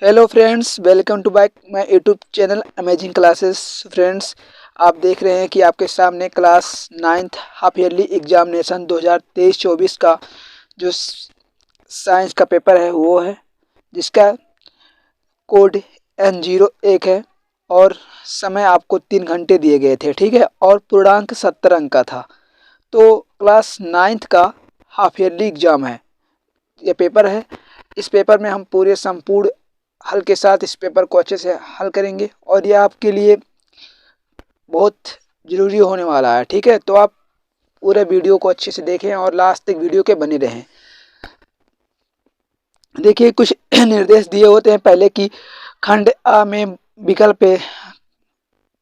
Hello friends, welcome to back my YouTube channel amazing classes. Friends, आप देख रहे हैं कि आपके सामने class 9th half yearly examination 2023-24 का जो साइंस का पेपर है वो है, जिसका कोड N01 है और समय आपको 3 घंटे दिए गए थे। ठीक है, और पूर्णांक 70 अंक का था। तो क्लास 9th का हाफ ईयरली एग्ज़ाम है, ये पेपर है। इस पेपर में हम पूरे संपूर्ण हल के साथ इस पेपर को अच्छे से हल करेंगे और यह आपके लिए बहुत ज़रूरी होने वाला है। ठीक है, तो आप पूरे वीडियो को अच्छे से देखें और लास्ट तक वीडियो के बने रहें। देखिए, कुछ निर्देश दिए होते हैं पहले कि खंड आ में विकल्प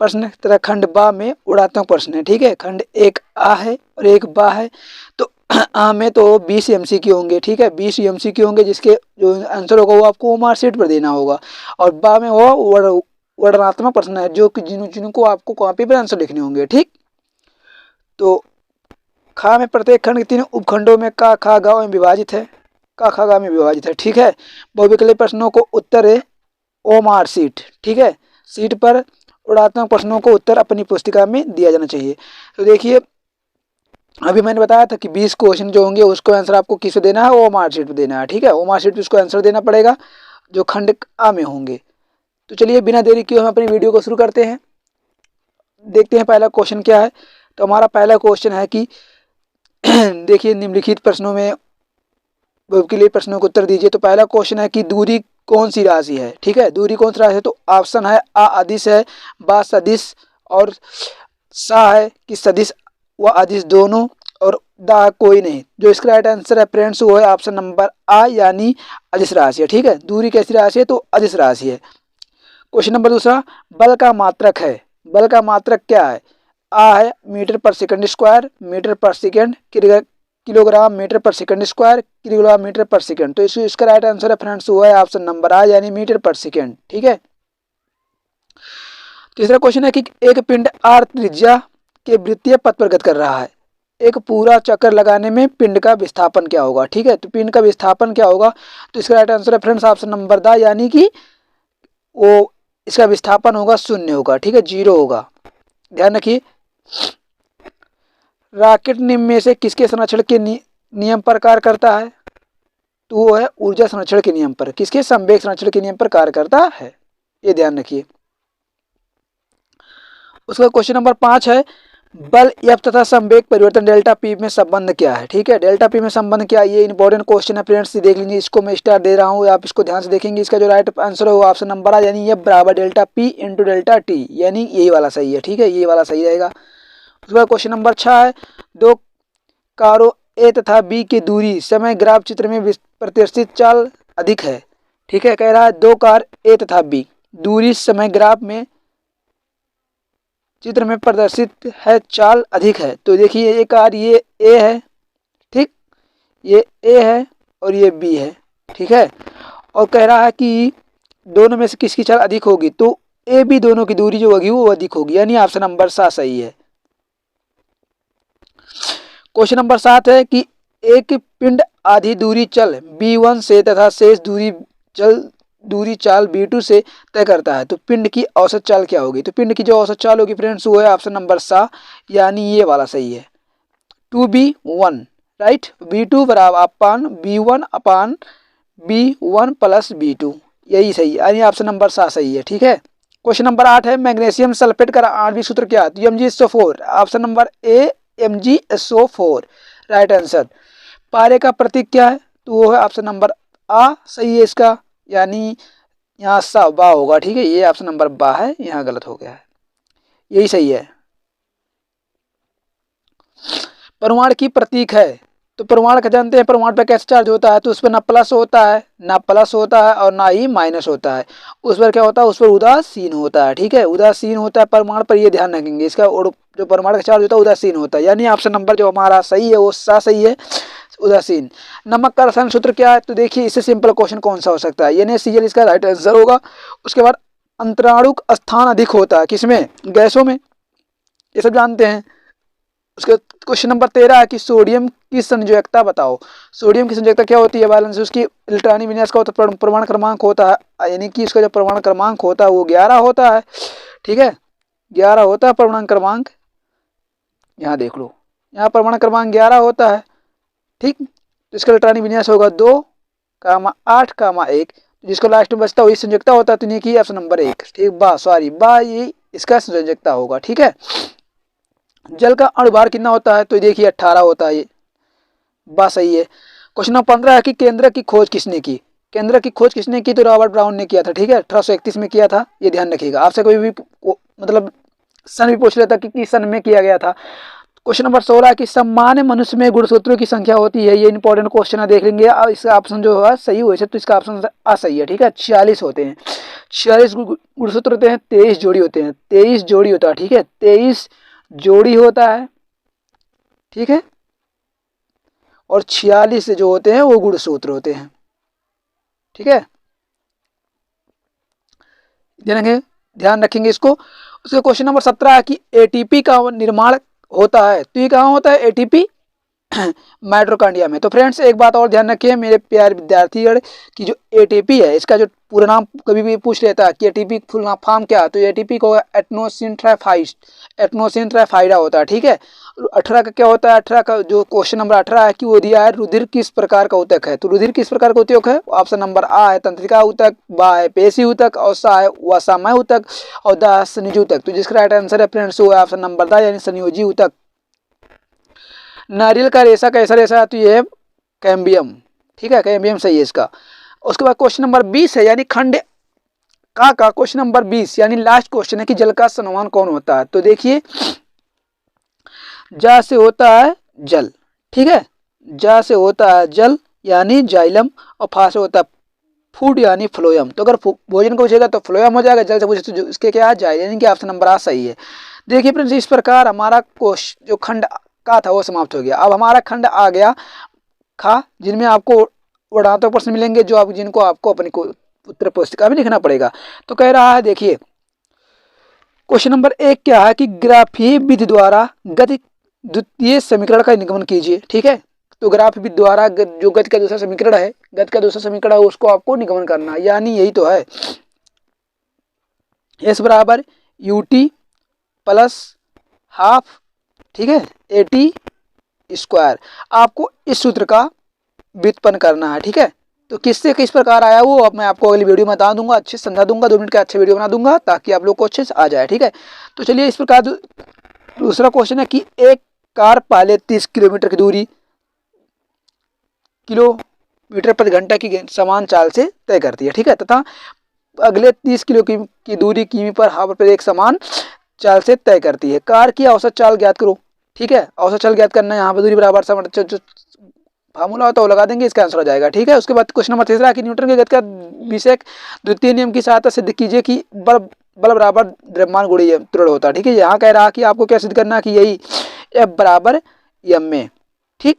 प्रश्न तथा खंड बा में उड़ात्मक प्रश्न है। ठीक है, खंड एक आ है और एक बा है। तो आ में तो 20 MCQ होंगे। ठीक है, 20 MCQ होंगे, जिसके जो आंसर होगा वो आपको मार्कशीट पर देना होगा। और बा में वो वर्णनात्मक प्रश्न है, जो कि जिनको आपको कॉपी पर आंसर लिखने होंगे। ठीक, तो खा में प्रत्येक खंड के 3 उपखंडों में का खा गा में विभाजित है। का खा गा में विभाजित है। ठीक है, बहुविकल्पी प्रश्नों को उत्तर है ओ मार्कशीट। ठीक है, सीट पर उड़ात्मक प्रश्नों को उत्तर अपनी पुस्तिका में दिया जाना चाहिए। तो देखिए, अभी मैंने बताया था कि 20 क्वेश्चन जो होंगे उसको आंसर आपको किस देना है, ओ मार्कशीट पे देना है। ठीक है, ओ मार्कशीट पे उसको आंसर देना पड़ेगा जो खंड आ में होंगे। तो चलिए बिना देरी किए हम अपनी वीडियो को शुरू करते हैं। देखते हैं पहला क्वेश्चन क्या है। तो हमारा पहला क्वेश्चन है कि देखिए, निम्नलिखित प्रश्नों में बहुविकल्पी प्रश्नों को उत्तर दीजिए। तो पहला क्वेश्चन है कि दूरी कौन सी राशि है। ठीक है, दूरी कौन सी राशि है। तो ऑप्शन है आ अदिश है, बा सदिश और सा है कि सदिश व अदिश दोनों और दा कोई नहीं। जो इसका राइट आंसर है फ्रेंड्स वो है ऑप्शन नंबर आ, यानी अदिश राशि है। ठीक है, दूरी कैसी राशि है, तो अदिश राशि है। क्वेश्चन नंबर दूसरा, बल का मात्रक है। बल का मात्रक क्या है। आ है मीटर पर सेकंड स्क्वायर, मीटर पर सेकंड, किलोग्राम मीटर पर सेकंड स्क्वायर, किलोग्राम मीटर पर सेकंड। तो इसका राइट आंसर है फ्रेंड्स वो है ऑप्शन नंबर आ, यानी मीटर पर सेकंड। ठीक है, तीसरा क्वेश्चन है कि एक पिंड आर त्रिज्या के वृत्तीय पथ पर गति कर रहा है। एक पूरा चक्कर लगाने में पिंड का विस्थापन क्या होगा। ठीक है, तो पिंड का विस्थापन क्या होगा। तो इसका राइट आंसर है फ्रेंड्स ऑप्शन नंबर द, यानी कि वो इसका विस्थापन होगा 0 होगा। ठीक है, 0 होगा। ध्यान रखिए, रॉकेट निम्न में से किसके संरक्षण के नियम पर कार्य करता है। तो वो है ऊर्जा संरक्षण के नियम पर। किसके, संवेग संरक्षण के नियम पर कार्य करता है, ये ध्यान रखिए। उसका क्वेश्चन नंबर 5 है, बल एफ तथा संवेग परिवर्तन डेल्टा पी में संबंध क्या है। ठीक है, डेल्टा पी में संबंध क्या है, ये इंपॉर्टेंट क्वेश्चन है फ्रेंड्स, देख लीजिए। इसको मैं स्टार दे रहा हूँ, आप इसको ध्यान से देखेंगे। इसका जो राइट आंसर है वो ऑप्शन नंबर आ, यानी ये बराबर delta P into delta T, यानी यही वाला सही है। ठीक है, ये वाला सही रहेगा। उसके बाद क्वेश्चन नंबर 6 है, दो कारों ए तथा बी की दूरी समय ग्राफ चित्र में प्रदर्शित चाल अधिक है। ठीक है, कह रहा है दो कार ए तथा बी दूरी समय ग्राफ में चित्र में प्रदर्शित है चाल अधिक है। तो देखिए, ये कार ये ए है, ठीक, ये ए है और ये बी है। ठीक है, और कह रहा है कि दोनों में से किसकी चाल अधिक होगी। तो ए बी दोनों की दूरी जो होगी वो अधिक होगी, यानी ऑप्शन नंबर 7 सही है। क्वेश्चन नंबर 7 है कि एक पिंड आधी दूरी चल B1 से तथा शेष दूरी चाल B2 से तय करता है। तो पिंड की औसत चाल क्या होगी। तो पिंड की जो औसत चाल होगी फ्रेंड्स वो है ऑप्शन नंबर 7, यानी ये वाला सही है, 2B1। राइट, B2 बराबर अपान B1 अपान B1 प्लस B2, यही सही है, यानी ऑप्शन नंबर 7 सही है। ठीक है, क्वेश्चन नंबर 8 है, मैग्नीशियम सल्फेट का आणविक सूत्र क्या है। तो MgSO4, option number A MgSO4 right answer. पारे का प्रतीक क्या है। तो वो है ऑप्शन नंबर आ, सही है इसका, यानी यहाँ सा बा होगा। ठीक है, ये ऑप्शन नंबर बा है, यहाँ गलत हो गया है, यही सही है। परमाणु की प्रतीक है। तो परमाणु का जानते हैं, परमाणु पर कैसे चार्ज होता है। तो उस पर ना प्लस होता है, ना प्लस होता है और ना ही माइनस होता है। उस पर क्या होता है, उस पर उदासीन होता है। ठीक है, उदासीन होता है परमाणु पर, ये ध्यान रखेंगे। इसका जो परमाणु का चार्ज होता है उदासीन होता है, यानी ऑप्शन नंबर जो हमारा सही है वो सा सही है, उदासीन। नमक का रसायन सूत्र क्या है। तो देखिए, इससे सिंपल क्वेश्चन कौन सा हो सकता है, NaCl इसका राइट आंसर होगा। उसके बाद अंतराणुक स्थान अधिक होता है किसमें, गैसों में, ये सब जानते हैं। उसके क्वेश्चन नंबर 13 है कि सोडियम की संयोजकता बताओ। सोडियम की संयोजकता क्या होती है बैलेंस, उसकी इलेक्ट्रॉनिक विन्यास का होता है, परमाणु क्रमांक होता है, यानी कि इसका जो परमाणु क्रमांक होता है वो 11 होता है। ठीक है, 11 होता है परमाणु क्रमांक, यहाँ देख लो, यहाँ परमाणु क्रमांक 11 होता है। ठीक, तो इसका इलेक्ट्रॉनिक विन्यास होगा 2,8,1, जिसको लास्ट में बचता है वही संयोजकता होता है, तो ये की ऑप्शन नंबर 1। ठीक, ये इसका संयोजकता होगा। ठीक है, जल का अणुभार कितना होता है, तो देखिए 18 होता है, ये बात सही है। क्वेश्चन नंबर 15 है कि केंद्र की खोज किसने की। केंद्र की खोज किसने की, तो रॉबर्ट ब्राउन ने किया था। ठीक है, 1831 में किया था, ये ध्यान रखिएगा। आपसे कोई भी मतलब सन भी पूछ लेता कि किस सन में किया गया था। क्वेश्चन नंबर 16 की सामान्य मनुष्य में गुणसूत्रों की संख्या होती है, ये इंपॉर्टेंट क्वेश्चन है, देख लेंगे। इसका ऑप्शन जो है सही हुए तो इसका ऑप्शन असही है। ठीक है, 46 होते हैं, 46 गुणसूत्र होते हैं, 23 जोड़ी होते हैं, 23 जोड़ी होता है। ठीक है, 23 जोड़ी होता है। ठीक है, और 46 जो होते हैं वो गुणसूत्र होते हैं। ठीक है, ध्यान रखेंगे इसको। उसके क्वेश्चन नंबर 17 है कि एटीपी का निर्माण होता है, तो ये कहाँ होता है एटीपी, माइटोकॉन्ड्रिया में। तो फ्रेंड्स एक बात और ध्यान रखिए मेरे प्यारे विद्यार्थीगण कि जो एटीपी है इसका जो पूरा नाम कभी भी पूछ लेता है कि एटीपी फुल नाम फॉर्म क्या है, तो एटीपी को एटनोसिन ट्राइफाइडा होता है। ठीक है, 18 का क्या होता है, 18 का जो क्वेश्चन नंबर 18 है कि वो दिया है रुधिर किस प्रकार का ऊतक है, तो रुधिर किस प्रकार का ऊतक है, ऑप्शन नंबर आ है तंत्रिका ऊतक, बा है पेशी ऊतक, और सा है वसामय ऊतक, और द है संयोजी ऊतक। तो जिसका राइट आंसर है फ्रेंड्स वो है ऑप्शन नंबर द यानी संयोजी ऊतक। नारियल का रेशा कैसा रेशा है, तो ये है कैम्बियम। ठीक है, कैम्बियम सही है इसका। उसके बाद क्वेश्चन नंबर 20 है यानी खंड का क्वेश्चन नंबर 20 यानी लास्ट क्वेश्चन है कि जल का संवहन कौन होता है, तो देखिए जा से होता है जल। ठीक है, जा से होता है जल यानी जाइलम, और फा से होता है फूड यानी फ्लोयम। तो अगर भोजन को पूछेगा तो फ्लोयम हो जाएगा, जल से पूछे तो इसके क्या है जाइलम, यानी कि ऑप्शन नंबर आ सही है। देखिए फ्रेंड्स इस प्रकार हमारा क्वेश्चन जो खंड का था वो समाप्त हो गया। अब हमारा खंड आ गया खा, जिनमें आपको वर्णात्मक प्रश्न मिलेंगे जो आप जिनको आपको अपनी उत्तर पुस्तिका में लिखना पड़ेगा। तो कह रहा है देखिए क्वेश्चन नंबर 1 क्या है कि ग्राफीय विधि द्वारा गति द्वितीय समीकरण का निगमन कीजिए। ठीक है, तो ग्राफीय विधि द्वारा जो गति का दूसरा समीकरण है, गति का दूसरा समीकरण है उसको आपको निगमन करना है, यानी यही तो है S बराबर ut प्लस हाफ, ठीक है, AT स्क्वायर। आपको इस सूत्र का व्युत्पन्न करना है। ठीक है, तो किससे किस प्रकार आया वो अब मैं आपको अगली वीडियो में बता दूंगा, अच्छे से समझा दूंगा, 2 मिनट का अच्छे वीडियो बना दूंगा ताकि आप लोग को अच्छे से आ जाए। ठीक है, तो चलिए इस प्रकार दूसरा क्वेश्चन है कि एक कार पहले 30 किलोमीटर की दूरी किलोमीटर प्रति घंटा की समान चाल से तय करती है। ठीक है, तथा अगले 30 किलो की दूरी किमी पर हावर पर एक समान चाल से तय करती है। कार की औसत चाल ज्ञात करो। ठीक है, औसत चाल ज्ञात करना है, यहाँ पर दूरी बराबर फार्मूला होता है वो लगा देंगे, इसका आंसर हो जाएगा। ठीक है, उसके बाद क्वेश्चन नंबर 3 कि न्यूटन के गति का विषय द्वितीय नियम की सहायता सिद्ध कीजिए कि बल बराबर द्रव्यमान गुणित त्वरण होता है। ठीक है, यहाँ कह रहा कि आपको क्या सिद्ध करना है कि यही F बराबर m में। ठीक,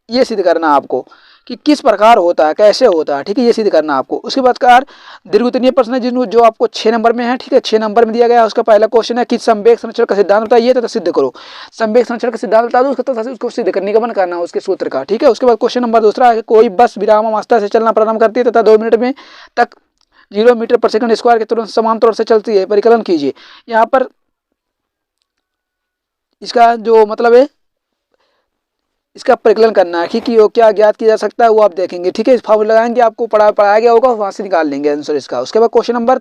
ये सिद्ध करना आपको कि किस प्रकार होता है, कैसे होता है। ठीक है, ये सिद्ध करना आपको। उसके बाद कार दीर्घवृत्तीय प्रश्न है जो आपको 6 नंबर में है। ठीक है, 6 नंबर में दिया गया है। उसका पहला क्वेश्चन है कि संवेग संरक्षण का सिद्धांत बताइए तथा सिद्ध करो। संवेग संरक्षण का सिद्धांत बता दो, उसको सिद्ध करने निगमन करना उसके सूत्र का। ठीक है, उसके बाद क्वेश्चन नंबर दूसरा है कोई बस विरामावस्था से चलना प्रारंभ करती है तथा 2 मिनट में तक 0 मीटर पर सेकंड स्क्वायर के तुरंत समान तौर से चलती है, परिकलन कीजिए। यहाँ पर इसका जो मतलब है इसका परिकलन करना है कि वो क्या ज्ञात किया जा सकता है वो आप देखेंगे। ठीक है, इस फॉर्मूला लगाएंगे, आपको पढ़ाया गया होगा वहां से निकाल लेंगे आंसर इसका। उसके बाद क्वेश्चन नंबर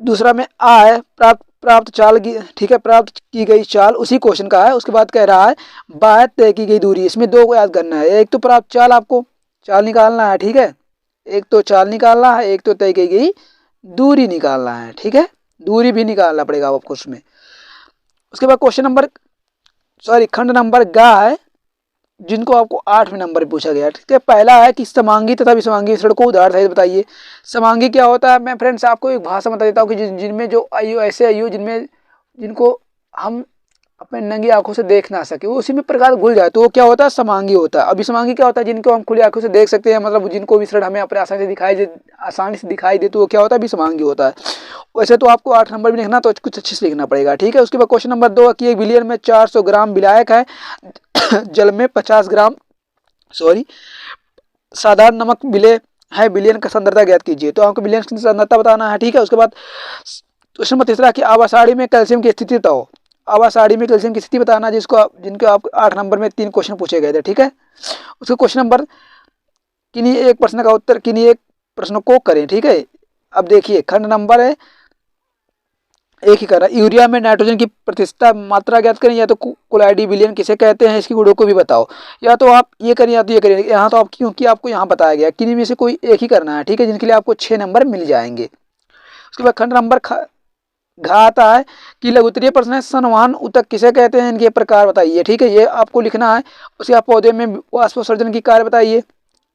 दूसरा में आ है प्राप्त चाल की। ठीक है, प्राप्त की गई चाल उसी क्वेश्चन का है। उसके बाद कह रहा है बाहर तय की गई दूरी, इसमें 2 को याद करना है। एक तो प्राप्त चाल आपको चाल निकालना है। ठीक है, एक तो चाल निकालना है, एक तो तय की गई दूरी निकालना है। ठीक है, दूरी भी निकालना पड़ेगा आपको उसमें। उसके बाद क्वेश्चन नंबर खंड नंबर गा है जिनको आपको 8वें नंबर पर पूछा गया। ठीक है, पहला है कि समांगी तथा विसमांगी सड़क को उदाहरण सहित बताइए। समांगी क्या होता है, मैं फ्रेंड्स आपको एक भाषा बता देता हूँ कि जिनमें जो आयु ऐसे आयु जिनको हम अपने नंगी आंखों से देख ना सके, वो उसी में प्रकाश घुल जाए तो वो क्या होता है, समांगी होता है। अब समांगी क्या होता है, जिनको हम खुली आंखों से देख सकते हैं, मतलब जिनको विसरण हमें अपने आसानी से दिखाई दे तो वो क्या होता है, विसमांगी होता है। वैसे तो आपको 8 नंबर भी लिखना तो कुछ अच्छे से लिखना पड़ेगा, ठीक है। उसके बाद क्वेश्चन नंबर 2 कि 1 बिलियन में 400 ग्राम विलायक है, जल में 50 ग्राम साधारण नमक मिले है, बिलियन का सांद्रता ज्ञात कीजिए। तो आपको बिलियन की सांद्रता बताना है, ठीक है। उसके बाद क्वेश्चन नंबर 3 कि आवासाड़ी में कैल्शियम की स्थिति बताओ। आवासाड़ी में कैल्शियम की स्थिति बताना, जिनको आप 8 नंबर में 3 क्वेश्चन पूछे गए थे, ठीक है। उसके क्वेश्चन नंबर किन्हीं एक प्रश्न का उत्तर किन्हीं एक प्रश्न को करें, ठीक है। अब देखिए खंड नंबर है एक ही कर रहा है, यूरिया में नाइट्रोजन की प्रतिशत मात्रा ज्ञात करें, या तो कोलाइडी विलयन किसे कहते हैं, इसकी गुणों को भी बताओ। या तो आप ये करें या तो ये करें, यहाँ तो आप क्योंकि आपको यहाँ बताया गया किन्हीं में से कोई एक ही करना है, ठीक है, जिनके लिए आपको 6 नंबर मिल जाएंगे। उसके बाद खंड नंबर घा आता है कि लघुत्तरीय प्रश्न है, संवहन ऊतक किसे कहते हैं, इनके प्रकार बताइए, ठीक है, ये आपको लिखना है। उसके बाद पौधे में वाष्पोत्सर्जन की कार्य बताइए,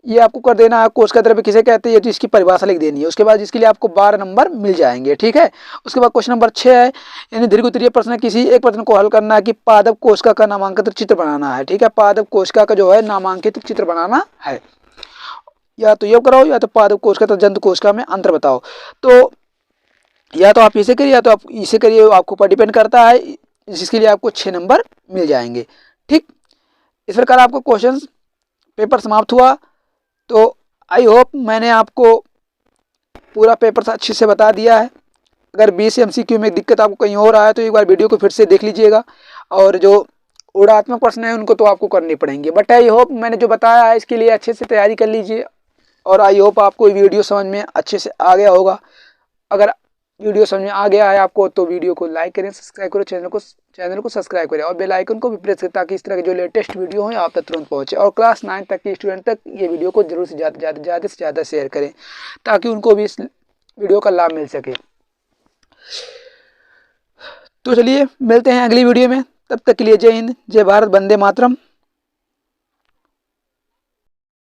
ये आपको कर देना है। कोशिका द्रव्य किसे कहते हैं, तो इसकी परिभाषा लिख देनी है। उसके बाद इसके लिए आपको 12 नंबर मिल जाएंगे, ठीक है। उसके बाद क्वेश्चन नंबर 6 है, यानी दीर्घ उत्तरीय प्रश्न किसी एक प्रश्न को हल करना है कि पादप कोशिका का नामांकित चित्र बनाना है, ठीक है। पादप कोशिका का जो है नामांकित चित्र बनाना है, या तो ये कराओ या तो पादप कोशिका तो जंतु कोशिका में अंतर बताओ। तो या तो आप इसे करिए या तो आप इसे करिए, आपको ऊपर डिपेंड करता है, जिसके लिए आपको 6 नंबर मिल जाएंगे, ठीक। इस प्रकार आपको क्वेश्चन पेपर समाप्त हुआ। तो आई होप मैंने आपको पूरा पेपर अच्छे से बता दिया है। अगर 20 MCQ में दिक्कत आपको कहीं हो रहा है तो एक बार वीडियो को फिर से देख लीजिएगा, और जो ऊर्ध्वात्मक प्रश्न है उनको तो आपको करने पड़ेंगे, बट आई होप मैंने जो बताया है इसके लिए अच्छे से तैयारी कर लीजिए, और आई होप आपको वीडियो समझ में अच्छे से आ गया होगा। अगर वीडियो समझ में आ गया है आपको तो वीडियो को लाइक करें, सब्सक्राइब करें, चैनल को सब्सक्राइब करें और बेल आइकन को भी प्रेस करें, ताकि इस तरह के जो लेटेस्ट वीडियो हैं आप तक तुरंत पहुंचे। और क्लास 9 तक के स्टूडेंट तक ये वीडियो को जरूर से ज़्यादा शेयर करें, ताकि उनको भी इस वीडियो का लाभ मिल सके। तो चलिए मिलते हैं अगली वीडियो में, तब तक के लिए जय हिंद, जय भारत, वंदे मातरम।